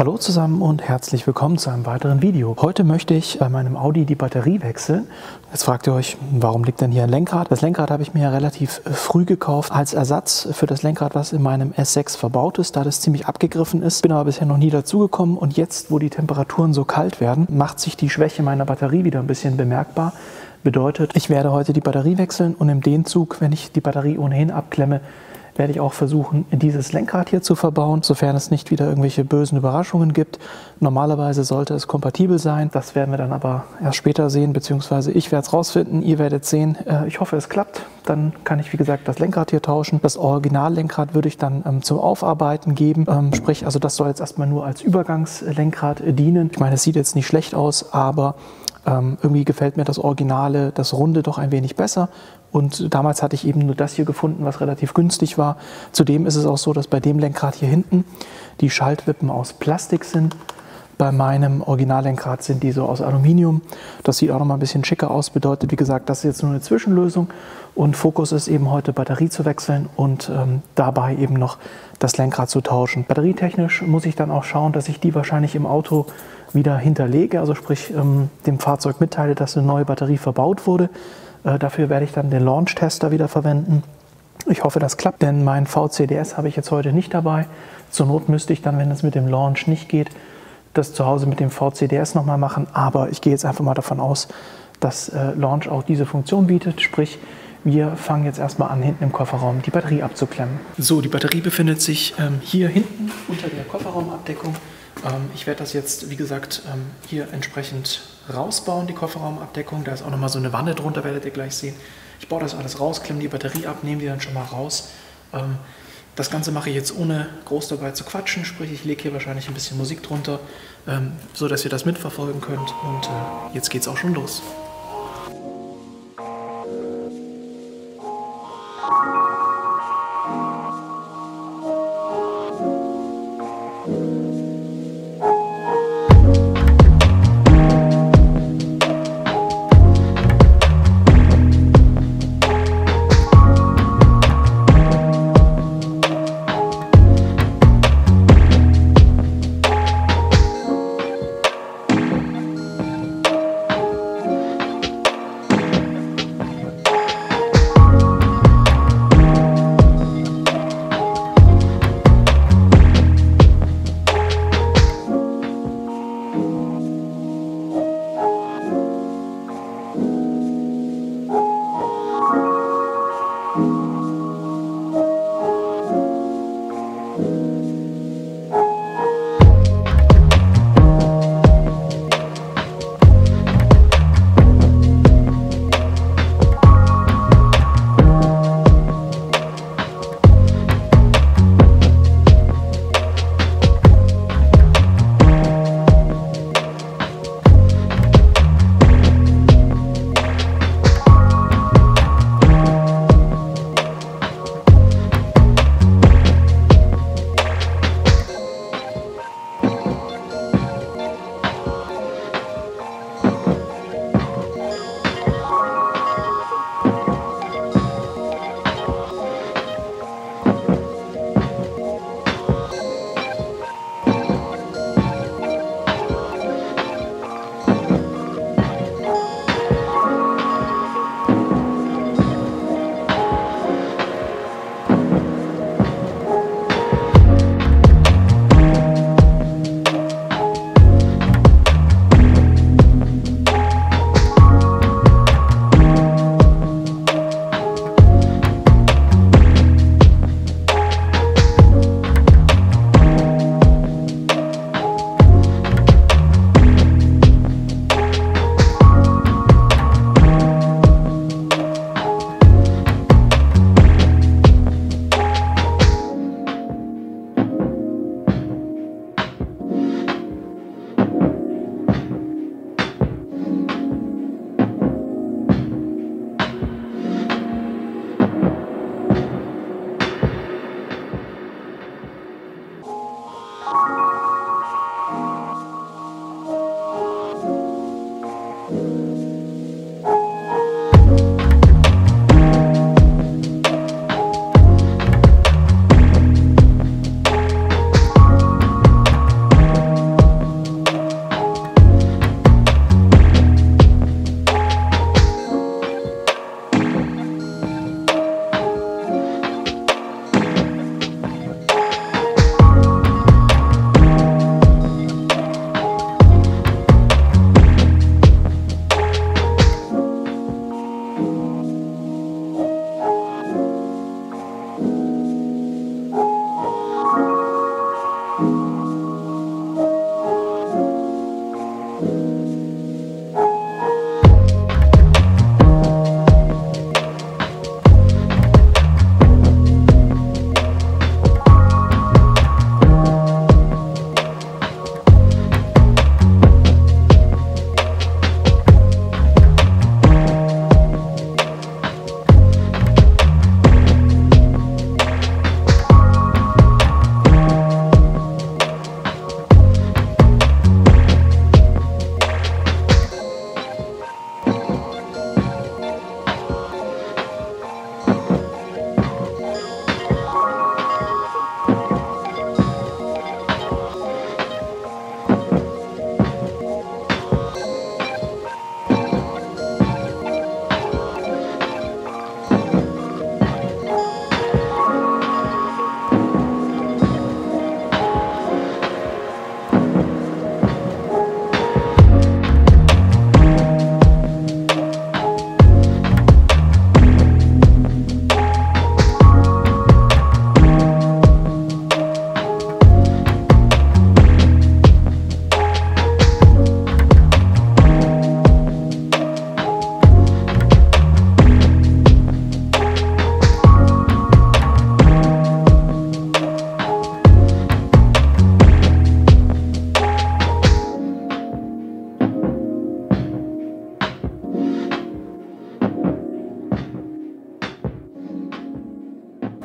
Hallo zusammen und herzlich willkommen zu einem weiteren Video. Heute möchte ich bei meinem Audi die Batterie wechseln. Jetzt fragt ihr euch, warum liegt denn hier ein Lenkrad? Das Lenkrad habe ich mir ja relativ früh gekauft als Ersatz für das Lenkrad, was in meinem S6 verbaut ist, da das ziemlich abgegriffen ist. Bin aber bisher noch nie dazugekommen und jetzt, wo die Temperaturen so kalt werden, macht sich die Schwäche meiner Batterie wieder ein bisschen bemerkbar. Bedeutet, ich werde heute die Batterie wechseln und im D-Zug, wenn ich die Batterie ohnehin abklemme, werde ich auch versuchen, dieses Lenkrad hier zu verbauen, sofern es nicht wieder irgendwelche bösen Überraschungen gibt. Normalerweise sollte es kompatibel sein, das werden wir dann aber erst später sehen, beziehungsweise ich werde es rausfinden, ihr werdet sehen. Ich hoffe, es klappt, dann kann ich wie gesagt das Lenkrad hier tauschen. Das Originallenkrad würde ich dann zum Aufarbeiten geben, sprich, also das soll jetzt erstmal nur als Übergangslenkrad dienen. Ich meine, es sieht jetzt nicht schlecht aus, aber irgendwie gefällt mir das Originale, das Runde doch ein wenig besser. Und damals hatte ich eben nur das hier gefunden, was relativ günstig war. Zudem ist es auch so, dass bei dem Lenkrad hier hinten die Schaltwippen aus Plastik sind. Bei meinem Originallenkrad sind die so aus Aluminium. Das sieht auch noch mal ein bisschen schicker aus. Bedeutet, wie gesagt, das ist jetzt nur eine Zwischenlösung. Und Fokus ist eben heute Batterie zu wechseln und dabei eben noch das Lenkrad zu tauschen. Batterietechnisch muss ich dann auch schauen, dass ich die wahrscheinlich im Auto wieder hinterlege. Also sprich dem Fahrzeug mitteile, dass eine neue Batterie verbaut wurde. Dafür werde ich dann den Launch-Tester wieder verwenden. Ich hoffe, das klappt, denn mein VCDS habe ich jetzt heute nicht dabei. Zur Not müsste ich dann, wenn es mit dem Launch nicht geht, das zu Hause mit dem VCDS nochmal machen. Aber ich gehe jetzt einfach mal davon aus, dass Launch auch diese Funktion bietet. Sprich, wir fangen jetzt erstmal an, hinten im Kofferraum die Batterie abzuklemmen. So, die Batterie befindet sich hier hinten unter der Kofferraumabdeckung. Ich werde das jetzt, wie gesagt, hier entsprechend rausbauen, die Kofferraumabdeckung. Da ist auch nochmal so eine Wanne drunter, werdet ihr gleich sehen. Ich baue das alles raus, klemme die Batterie ab, nehme die dann schon mal raus. Das Ganze mache ich jetzt ohne groß dabei zu quatschen, sprich ich lege hier wahrscheinlich ein bisschen Musik drunter, so dass ihr das mitverfolgen könnt. Und jetzt geht's auch schon los.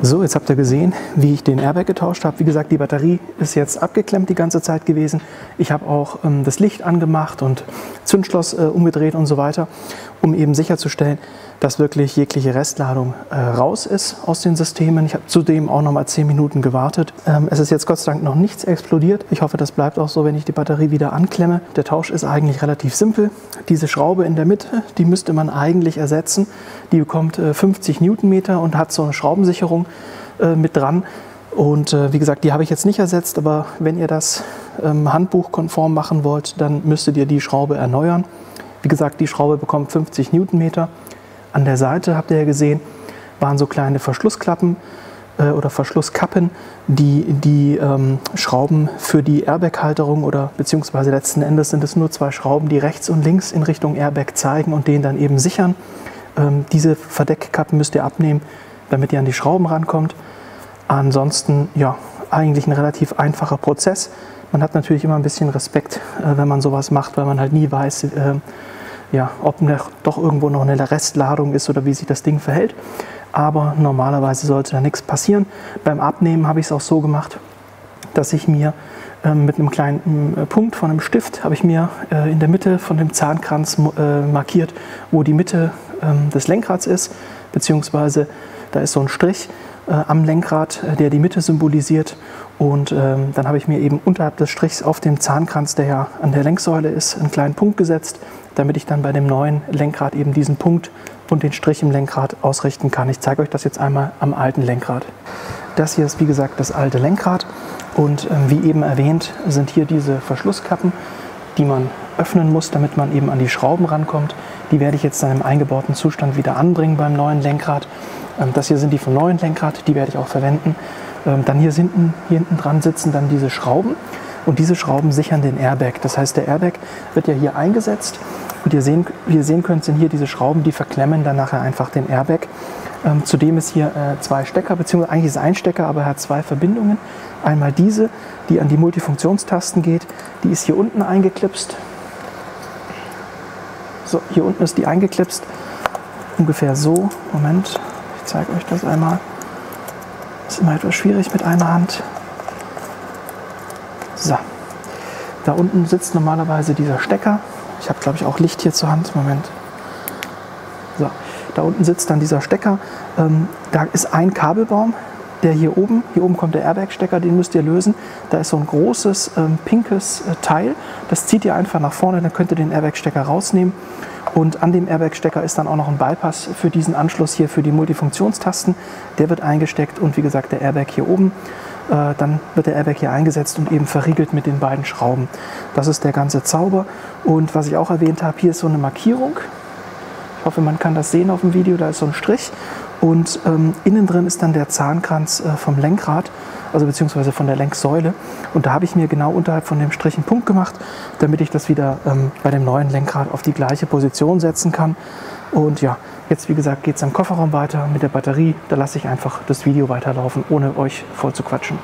So, jetzt habt ihr gesehen, wie ich den Airbag getauscht habe. Wie gesagt, die Batterie ist jetzt abgeklemmt die ganze Zeit gewesen. Ich habe auch das Licht angemacht und Zündschloss umgedreht und so weiter, um eben sicherzustellen, dass wirklich jegliche Restladung raus ist aus den Systemen. Ich habe zudem auch noch mal 10 Minuten gewartet. Es ist jetzt Gott sei Dank noch nichts explodiert. Ich hoffe, das bleibt auch so, wenn ich die Batterie wieder anklemme. Der Tausch ist eigentlich relativ simpel. Diese Schraube in der Mitte, die müsste man eigentlich ersetzen. Die bekommt 50 Newtonmeter und hat so eine Schraubensicherung mit dran. Und wie gesagt, die habe ich jetzt nicht ersetzt, aber wenn ihr das handbuchkonform machen wollt, dann müsstet ihr die Schraube erneuern. Wie gesagt, die Schraube bekommt 50 Newtonmeter. An der Seite, habt ihr ja gesehen, waren so kleine Verschlussklappen oder Verschlusskappen, die Schrauben für die Airbag-Halterung oder beziehungsweise letzten Endes sind es nur 2 Schrauben, die rechts und links in Richtung Airbag zeigen und den dann eben sichern. Diese Verdeckkappen müsst ihr abnehmen, damit ihr an die Schrauben rankommt. Ansonsten, ja, eigentlich ein relativ einfacher Prozess. Man hat natürlich immer ein bisschen Respekt, wenn man sowas macht, weil man halt nie weiß, ja, ob doch irgendwo noch eine Restladung ist oder wie sich das Ding verhält. Aber normalerweise sollte da nichts passieren. Beim Abnehmen habe ich es auch so gemacht, dass ich mir mit einem kleinen Punkt von einem Stift habe ich mir in der Mitte von dem Zahnkranz markiert, wo die Mitte des Lenkrads ist, beziehungsweise da ist so ein Strich am Lenkrad, der die Mitte symbolisiert. Und dann habe ich mir eben unterhalb des Strichs auf dem Zahnkranz, der ja an der Lenksäule ist, einen kleinen Punkt gesetzt, damit ich dann bei dem neuen Lenkrad eben diesen Punkt und den Strich im Lenkrad ausrichten kann. Ich zeige euch das jetzt einmal am alten Lenkrad. Das hier ist wie gesagt das alte Lenkrad und wie eben erwähnt sind hier diese Verschlusskappen, die man öffnen muss, damit man eben an die Schrauben rankommt. Die werde ich jetzt in einem eingebauten Zustand wieder anbringen beim neuen Lenkrad. Das hier sind die vom neuen Lenkrad, die werde ich auch verwenden. Dann hier hinten dran sitzen dann diese Schrauben und diese Schrauben sichern den Airbag. Das heißt, der Airbag wird ja hier eingesetzt und wie ihr sehen könnt, sind hier diese Schrauben, die verklemmen dann nachher einfach den Airbag. Zudem ist hier 2 Stecker, beziehungsweise eigentlich ist es ein Stecker, aber er hat 2 Verbindungen. Einmal diese, die an die Multifunktionstasten geht, die ist hier unten eingeklipst. So, hier unten ist die eingeklipst, ungefähr so. Moment, ich zeige euch das einmal. Ist immer etwas schwierig mit einer Hand. So, da unten sitzt normalerweise dieser Stecker. Ich habe, glaube ich, auch Licht hier zur Hand. Moment. So, da unten sitzt dann dieser Stecker. Da ist ein Kabelbaum, der hier oben kommt der Airbag-Stecker, den müsst ihr lösen. Da ist so ein großes pinkes Teil. Das zieht ihr einfach nach vorne, dann könnt ihr den Airbag-Stecker rausnehmen. Und an dem Airbag-Stecker ist dann auch noch ein Bypass für diesen Anschluss hier für die Multifunktionstasten. Der wird eingesteckt und wie gesagt der Airbag hier oben. Dann wird der Airbag hier eingesetzt und eben verriegelt mit den beiden Schrauben. Das ist der ganze Zauber. Und was ich auch erwähnt habe, hier ist so eine Markierung. Ich hoffe, man kann das sehen auf dem Video. Da ist so ein Strich. Und innen drin ist dann der Zahnkranz vom Lenkrad, also beziehungsweise von der Lenksäule. Und da habe ich mir genau unterhalb von dem Strich einen Punkt gemacht, damit ich das wieder bei dem neuen Lenkrad auf die gleiche Position setzen kann. Und ja, jetzt wie gesagt geht es am Kofferraum weiter mit der Batterie. Da lasse ich einfach das Video weiterlaufen, ohne euch voll zu quatschen.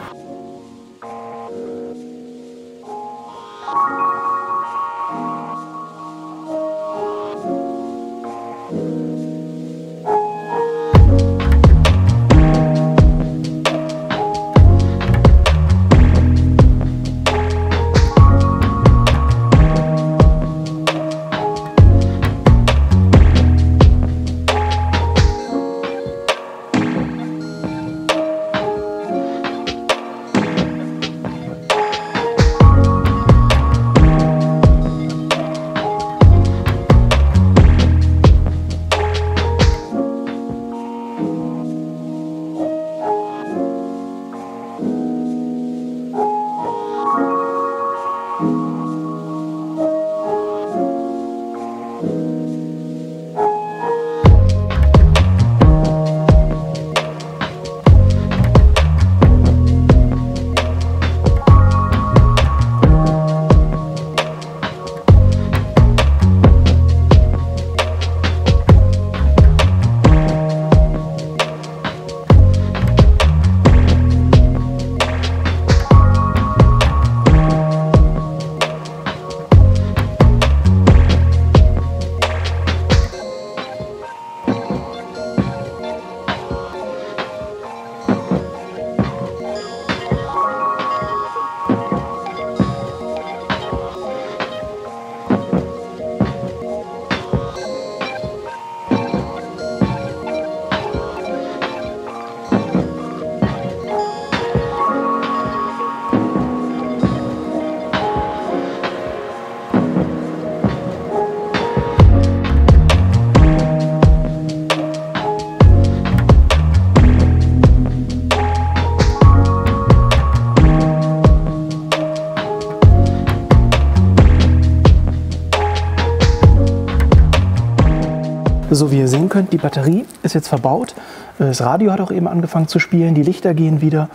So, wie ihr sehen könnt, die Batterie ist jetzt verbaut. Das Radio hat auch eben angefangen zu spielen, die Lichter gehen wieder.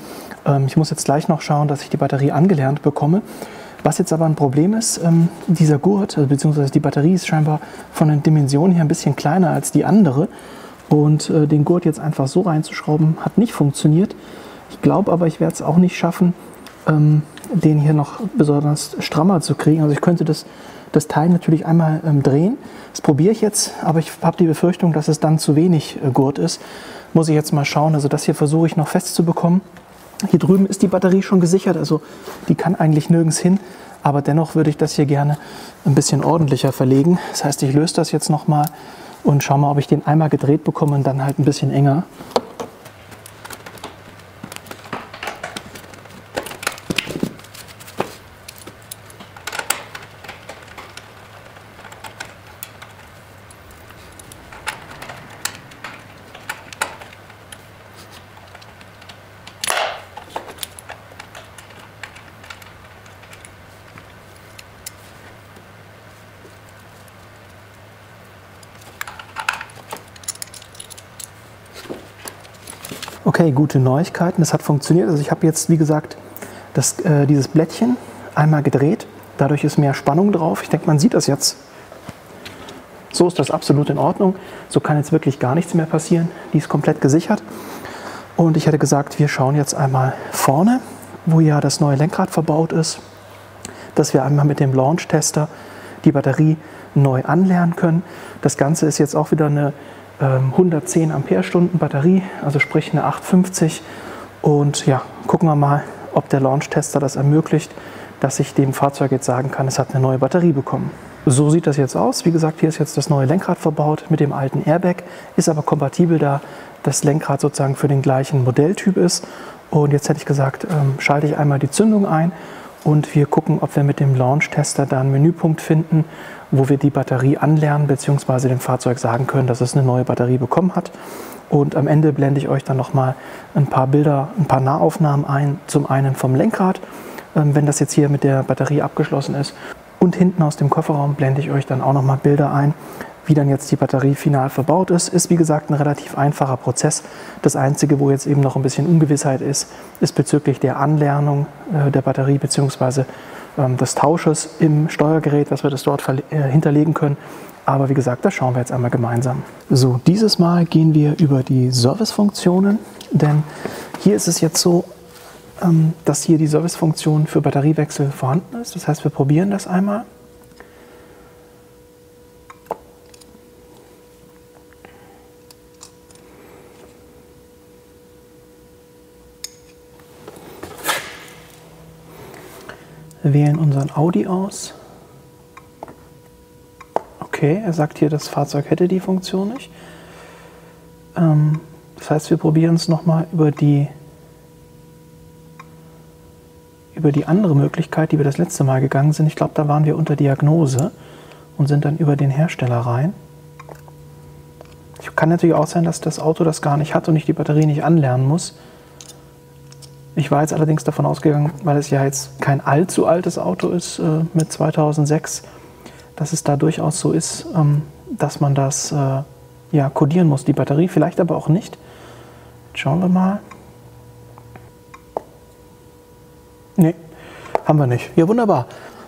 Ich muss jetzt gleich noch schauen, dass ich die Batterie angelernt bekomme. Was jetzt aber ein Problem ist, dieser Gurt, beziehungsweise die Batterie ist scheinbar von den Dimensionen her ein bisschen kleiner als die andere. Und den Gurt jetzt einfach so reinzuschrauben, hat nicht funktioniert. Ich glaube aber, ich werde es auch nicht schaffen, den hier noch besonders strammer zu kriegen. Also ich könnte das Teil natürlich einmal drehen. Das probiere ich jetzt, aber ich habe die Befürchtung, dass es dann zu wenig Gurt ist. Muss ich jetzt mal schauen. Also das hier versuche ich noch festzubekommen. Hier drüben ist die Batterie schon gesichert, also die kann eigentlich nirgends hin. Aber dennoch würde ich das hier gerne ein bisschen ordentlicher verlegen. Das heißt, ich löse das jetzt nochmal und schaue mal, ob ich den einmal gedreht bekomme und dann halt ein bisschen enger. Okay, gute Neuigkeiten, das hat funktioniert. Also ich habe jetzt, wie gesagt, dieses Blättchen einmal gedreht. Dadurch ist mehr Spannung drauf. Ich denke, man sieht das jetzt. So ist das absolut in Ordnung. So kann jetzt wirklich gar nichts mehr passieren. Die ist komplett gesichert. Und ich hätte gesagt, wir schauen jetzt einmal vorne, wo ja das neue Lenkrad verbaut ist, dass wir einmal mit dem Launch-Tester die Batterie neu anlernen können. Das Ganze ist jetzt auch wieder eine 110 Ampere-Stunden Batterie, also sprich eine 850. Und ja, gucken wir mal, ob der Launch-Tester das ermöglicht, dass ich dem Fahrzeug jetzt sagen kann, es hat eine neue Batterie bekommen. So sieht das jetzt aus. Wie gesagt, hier ist jetzt das neue Lenkrad verbaut mit dem alten Airbag, ist aber kompatibel, da das Lenkrad sozusagen für den gleichen Modelltyp ist. Und jetzt hätte ich gesagt, schalte ich einmal die Zündung ein und wir gucken, ob wir mit dem Launch-Tester da einen Menüpunkt finden, wo wir die Batterie anlernen bzw. dem Fahrzeug sagen können, dass es eine neue Batterie bekommen hat. Und am Ende blende ich euch dann nochmal ein paar Bilder, ein paar Nahaufnahmen ein. Zum einen vom Lenkrad, wenn das jetzt hier mit der Batterie abgeschlossen ist. Und hinten aus dem Kofferraum blende ich euch dann auch nochmal Bilder ein, wie dann jetzt die Batterie final verbaut ist. Ist wie gesagt ein relativ einfacher Prozess. Das Einzige, wo jetzt eben noch ein bisschen Ungewissheit ist bezüglich der Anlernung der Batterie bzw. des Tausches im Steuergerät, dass wir das dort hinterlegen können. Aber wie gesagt, das schauen wir jetzt einmal gemeinsam. So, dieses Mal gehen wir über die Servicefunktionen, denn hier ist es jetzt so, dass hier die Servicefunktion für Batteriewechsel vorhanden ist. Das heißt, wir probieren das einmal. Wir wählen unseren Audi aus. Okay, er sagt hier, das Fahrzeug hätte die Funktion nicht. Das heißt, wir probieren es nochmal über die andere Möglichkeit, die wir das letzte Mal gegangen sind. Ich glaube, da waren wir unter Diagnose und sind dann über den Hersteller rein. Kann natürlich auch sein, dass das Auto das gar nicht hat und ich die Batterie nicht anlernen muss. Ich war jetzt allerdings davon ausgegangen, weil es ja jetzt kein allzu altes Auto ist mit 2006, dass es da durchaus so ist, dass man das ja, kodieren muss, die Batterie, vielleicht aber auch nicht. Jetzt schauen wir mal. Nee, haben wir nicht. Ja, wunderbar.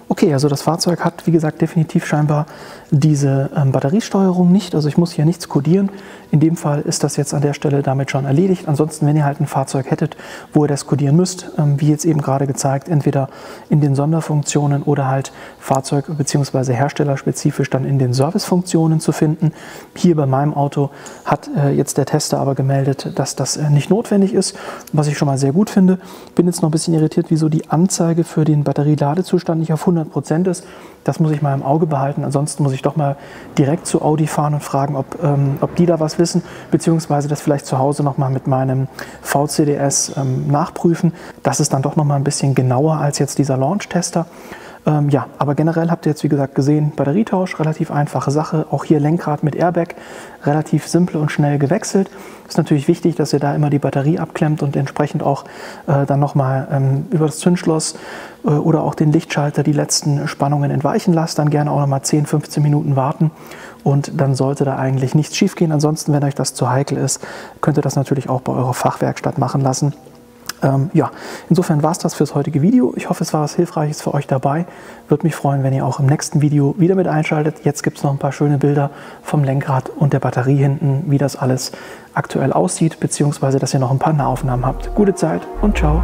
Okay, also das Fahrzeug hat, wie gesagt, definitiv scheinbar diese Batteriesteuerung nicht. Also ich muss hier nichts kodieren. In dem Fall ist das jetzt an der Stelle damit schon erledigt. Ansonsten, wenn ihr halt ein Fahrzeug hättet, wo ihr das kodieren müsst, wie jetzt eben gerade gezeigt, entweder in den Sonderfunktionen oder halt Fahrzeug- bzw. herstellerspezifisch dann in den Servicefunktionen zu finden. Hier bei meinem Auto hat jetzt der Tester aber gemeldet, dass das nicht notwendig ist, was ich schon mal sehr gut finde. Bin jetzt noch ein bisschen irritiert, wieso die Anzeige für den Batterieladezustand nicht auf 100% ist. Das muss ich mal im Auge behalten. Ansonsten muss ich doch mal direkt zu Audi fahren und fragen, ob die da was wissen, beziehungsweise das vielleicht zu Hause noch mal mit meinem VCDS nachprüfen. Das ist dann doch noch mal ein bisschen genauer als jetzt dieser Launch-Tester. Ja, aber generell habt ihr jetzt wie gesagt gesehen, Batterietausch, relativ einfache Sache. Auch hier Lenkrad mit Airbag, relativ simpel und schnell gewechselt. Ist natürlich wichtig, dass ihr da immer die Batterie abklemmt und entsprechend auch dann nochmal über das Zündschloss oder auch den Lichtschalter die letzten Spannungen entweichen lasst. Dann gerne auch nochmal 10, 15 Minuten warten. Und dann sollte da eigentlich nichts schief gehen. Ansonsten, wenn euch das zu heikel ist, könnt ihr das natürlich auch bei eurer Fachwerkstatt machen lassen. Ja, insofern war es das fürs heutige Video. Ich hoffe, es war was Hilfreiches für euch dabei. Würde mich freuen, wenn ihr auch im nächsten Video wieder mit einschaltet. Jetzt gibt es noch ein paar schöne Bilder vom Lenkrad und der Batterie hinten, wie das alles aktuell aussieht, beziehungsweise, dass ihr noch ein paar Nahaufnahmen habt. Gute Zeit und ciao!